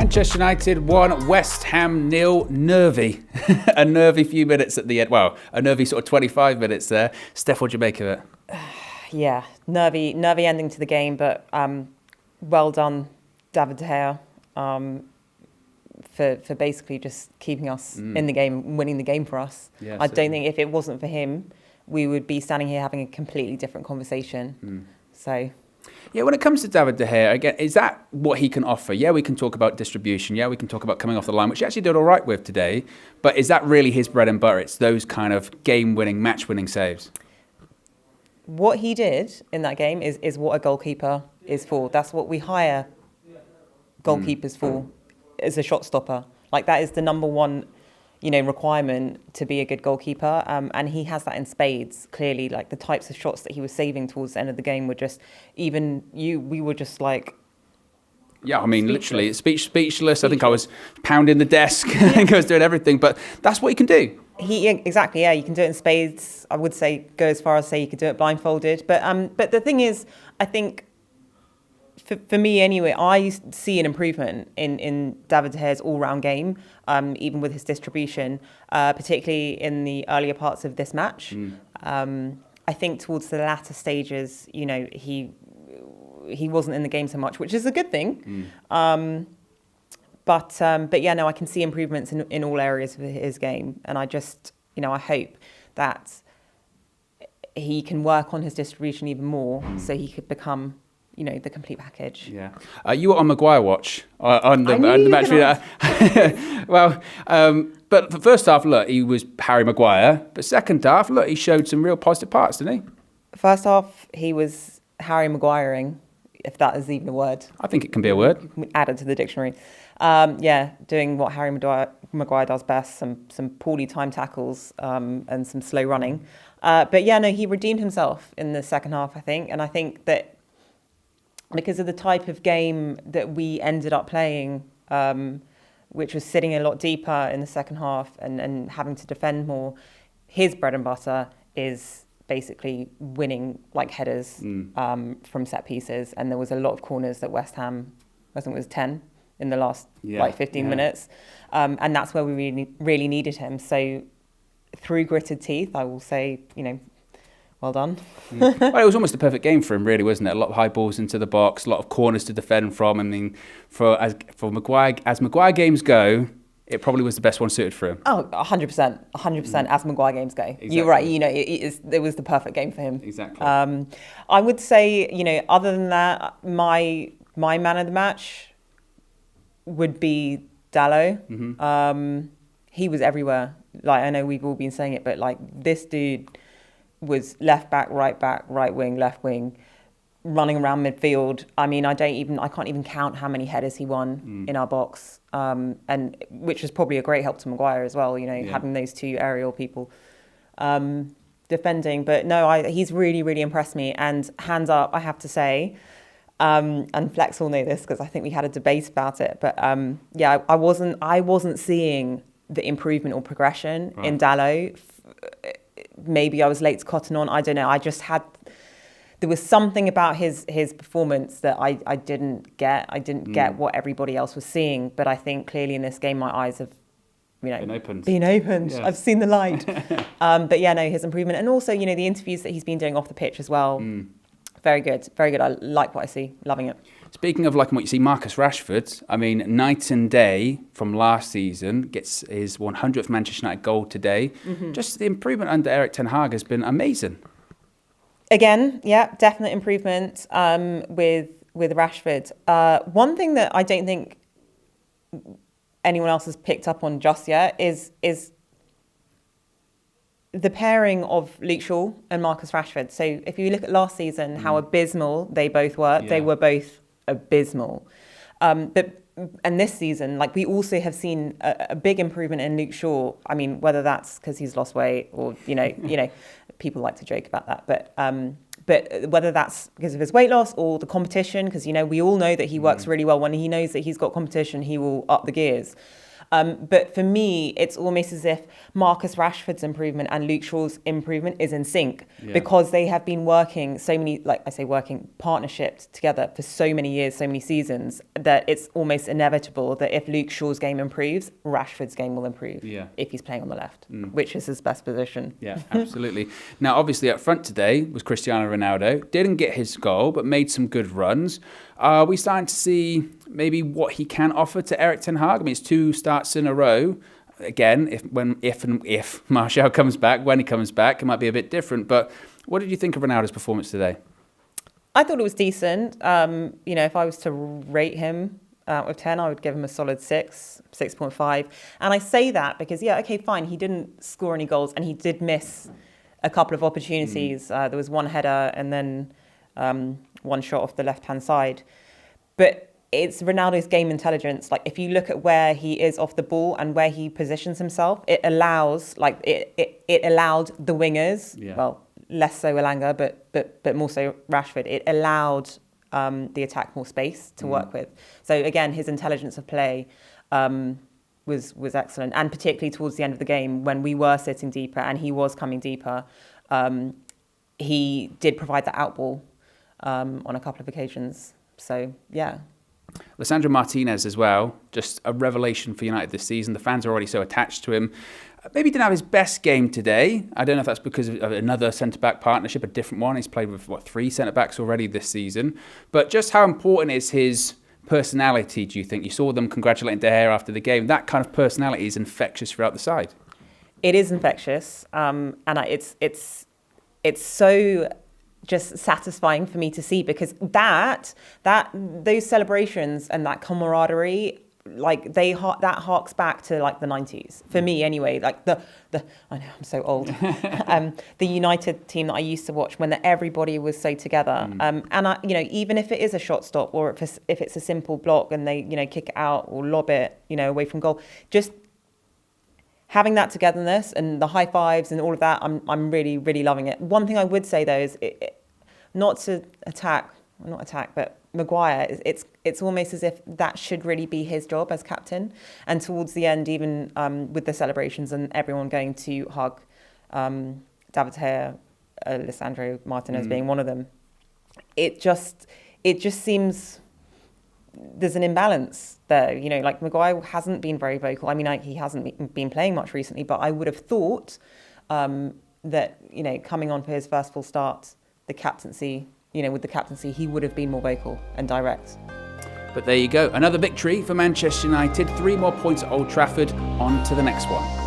Manchester United 1, West Ham 0. Nervy. A nervy few minutes at the end. Well, a nervy sort of 25 minutes there. Steph, what do you make of it? Yeah, nervy ending to the game, but well done, David De Gea, for basically just keeping us in the game, winning the game for us. Yeah, I don't think if it wasn't for him, we would be standing here having a completely different conversation. So... Yeah, when it comes to David De Gea, again, is that what he can offer? Yeah, we can talk about distribution. Yeah, we can talk about coming off the line, which he actually did all right with today. But is that really his bread and butter? It's those kind of game-winning, match-winning saves. What he did in that game is what a goalkeeper is for. That's what we hire goalkeepers for, as a shot stopper. Like, that is the number one, requirement to be a good goalkeeper. And he has that in spades, clearly. Like, the types of shots that he was saving towards the end of the game were just, we were just like... Yeah, I mean, literally, speechless. I think I was pounding the desk. I think I was doing everything. But that's what he can do. Exactly, yeah. You can do it in spades. I would say, go as far as say you could do it blindfolded. But the thing is, I think, for me anyway, I see an improvement in David De Gea's all-round game, even with his distribution, particularly in the earlier parts of this match. I think towards the latter stages, he wasn't in the game so much, which is a good thing. But yeah, no, I can see improvements in all areas of his game, and I just, I hope that he can work on his distribution even more, so he could become, the complete package. Yeah. You were on Maguire watch on the match. Well, but for first half, look, he was Harry Maguire. But second half, look, he showed some real positive parts, didn't he? First half, he was Harry Maguiring, if that is even a word. I think it can be a word. Add it to the dictionary. Doing what Harry Maguire does best, some poorly timed tackles and some slow running. But yeah, no, he redeemed himself in the second half, I think. And I think that because of the type of game that we ended up playing, which was sitting a lot deeper in the second half and having to defend more, his bread and butter is basically winning like headers from set pieces. And there was a lot of corners that West Ham, I think it was 10 in the last 15 minutes. And that's where we really needed him. So through gritted teeth, I will say, well done. Well, it was almost the perfect game for him, really, wasn't it? A lot of high balls into the box, a lot of corners to defend from. I mean, for Maguire, as Maguire games go, it probably was the best one suited for him. Oh, 100%, as Maguire games go. Exactly. You're right. It was the perfect game for him. Exactly. I would say, other than that, my man of the match would be Dalot. He was everywhere. Like, I know we've all been saying it, but like, this dude was left back, right wing, left wing, running around midfield. I mean, I can't even count how many headers he won in our box, and which was probably a great help to Maguire as well. Having those two aerial people defending. But no, he's really, really impressed me. And hands up, I have to say, and Flex will know this because I think we had a debate about it. But yeah, I wasn't seeing the improvement or progression in Dalot. Maybe I was late to cotton on. I don't know. There was something about his performance that I didn't get. I didn't get what everybody else was seeing. But I think clearly in this game, my eyes have, been opened. Yes. I've seen the light. But yeah, no, his improvement. And also, the interviews that he's been doing off the pitch as well. Very good. Very good. I like what I see. Loving it. Speaking of liking what you see, Marcus Rashford, I mean, night and day from last season, gets his 100th Manchester United goal today. Just the improvement under Erik ten Hag has been amazing. Again, yeah, definite improvement with Rashford. One thing that I don't think anyone else has picked up on just yet is the pairing of Luke Shaw and Marcus Rashford. So if you look at last season, how abysmal they both were, they were both abysmal. And this season, like, we also have seen a big improvement in Luke Shaw. I mean, whether that's because he's lost weight or, people like to joke about that. But whether that's because of his weight loss or the competition, because, we all know that he works really well. When he knows that he's got competition, he will up the gears. But for me, it's almost as if Marcus Rashford's improvement and Luke Shaw's improvement is in sync because they have been working so many, like I say, working partnerships together for so many years, so many seasons, that it's almost inevitable that if Luke Shaw's game improves, Rashford's game will improve if he's playing on the left, which is his best position. Yeah, absolutely. Now, obviously, up front today was Cristiano Ronaldo. Didn't get his goal, but made some good runs. Are we starting to see maybe what he can offer to Erik ten Hag? I mean, it's 2 starts in a row. Again, if Martial comes back, when he comes back, it might be a bit different. But what did you think of Ronaldo's performance today? I thought it was decent. If I was to rate him out of 10, I would give him a solid 6.5. And I say that because, fine, he didn't score any goals and he did miss a couple of opportunities. There was one header and then one shot off the left-hand side. But it's Ronaldo's game intelligence. Like, if you look at where he is off the ball and where he positions himself, it allows, it allowed the wingers, well, less so Elanga, but more so Rashford, it allowed the attack more space to work with. So again, his intelligence of play was excellent, and particularly towards the end of the game when we were sitting deeper and he was coming deeper, he did provide that outball on a couple of occasions. So yeah. Lisandro Martinez as well, just a revelation for United this season. The fans are already so attached to him. Maybe didn't have his best game today. I don't know if that's because of another centre-back partnership, a different one. He's played with, 3 centre-backs already this season. But just how important is his personality, do you think? You saw them congratulating De Gea after the game. That kind of personality is infectious throughout the side. It is infectious. And it's so just satisfying for me to see, because those celebrations and that camaraderie, like that harks back to like the 90s for me anyway. Like the I know I'm so old. The United team that I used to watch when everybody was so together. And I, even if it is a shot stop or if it's a simple block and they kick it out or lob it away from goal, just having that togetherness and the high fives and all of that, I'm really, really loving it. One thing I would say though is not attack, but Maguire, it's almost as if that should really be his job as captain. And towards the end, even with the celebrations and everyone going to hug David De Gea, Lisandro Martinez being one of them, it just seems there's an imbalance there. Like Maguire hasn't been very vocal. I mean, he hasn't been playing much recently, but I would have thought that coming on for his first full start, the captaincy. With the captaincy, he would have been more vocal and direct. But there you go. Another victory for Manchester United. 3 more points at Old Trafford. On to the next one.